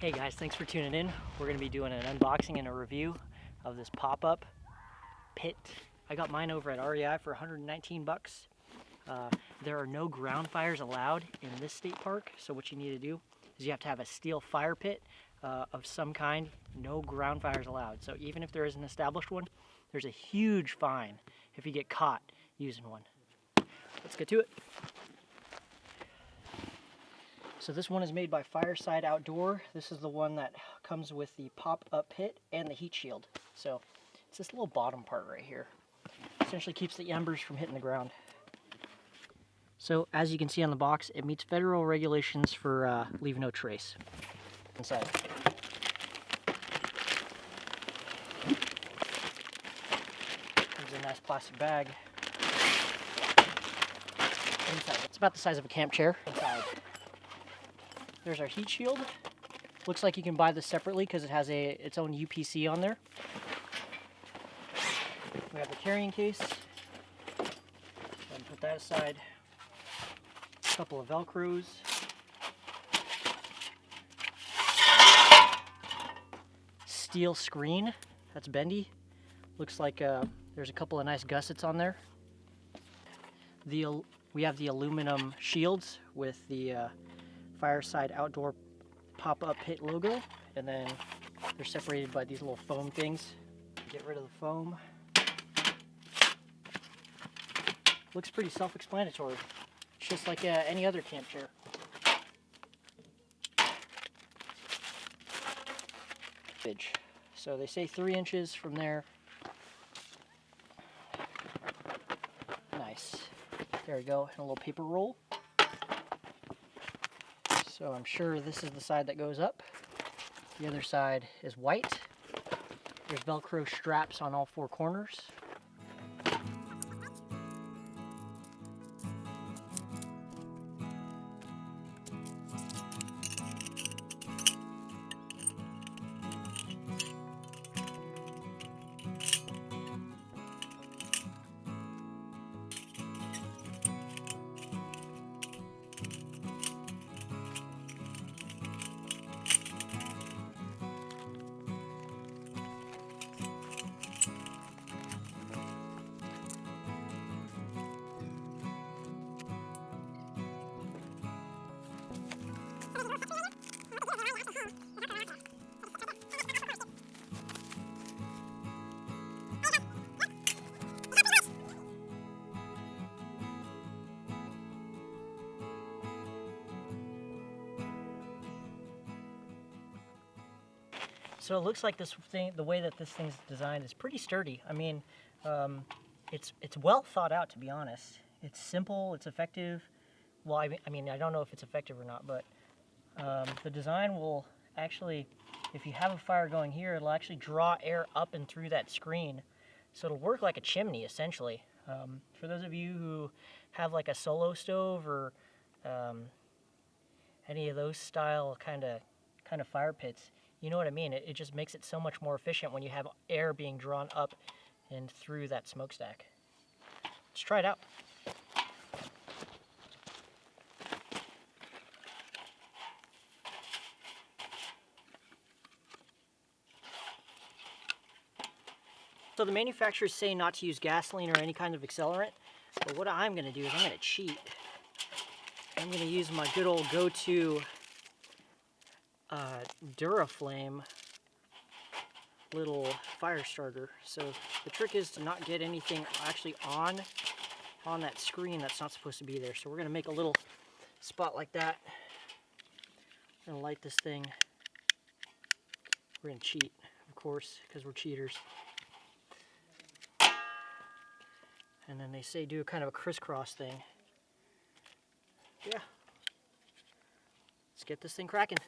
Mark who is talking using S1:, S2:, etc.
S1: Hey guys, thanks for tuning in. We're going to be doing an unboxing and a review of this pop-up pit. I got mine over at REI for 119 bucks. There are no ground fires allowed in this state park, so what you need to do is you have to have a steel fire pit of some kind. No ground fires allowed. So even if there is an established one, there's a huge fine if you get caught using one. Let's get to it. So this one is made by Fireside Outdoor. This is the one that comes with the pop-up pit and the heat shield. So it's this little bottom part right here. Essentially keeps the embers from hitting the ground. So as you can see on the box, it meets federal regulations for leave no trace. Inside. Comes in a nice plastic bag. Inside. It's about the size of a camp chair. Inside. There's our heat shield. Looks like you can buy this separately because it has its own UPC on there. We have the carrying case. Go ahead and put that aside. A couple of Velcros. Steel screen. That's bendy. Looks like there's a couple of nice gussets on there. We have the aluminum shields with the Fireside Outdoor pop-up pit logo, and then they're separated by these little foam things. Get rid of the foam. Looks pretty self-explanatory. It's just like any other camp chair. So they say 3 inches from there. Nice. There we go, and a little paper roll. So I'm sure this is the side that goes up. The other side is white. There's Velcro straps on all 4 corners. So it looks like this thing, the way that this thing's designed is pretty sturdy. I mean, it's well thought out, to be honest. It's simple, it's effective. Well, I mean, I don't know if it's effective or not, but the design will actually, if you have a fire going here, it'll actually draw air up and through that screen. So it'll work like a chimney, essentially. For those of you who have like a solo stove or any of those style kind of fire pits, you know what I mean? It just makes it so much more efficient when you have air being drawn up and through that smokestack. Let's try it out. So the manufacturers say not to use gasoline or any kind of accelerant, but what I'm going to do is I'm going to cheat. I'm going to use my good old go-to Duraflame little fire starter. So the trick is to not get anything actually on that screen that's not supposed to be there. So we're going to make a little spot like that. I'm going to light this thing. We're going to cheat, of course, because we're cheaters. And then they say do kind of a crisscross thing. Yeah. Let's get this thing cracking.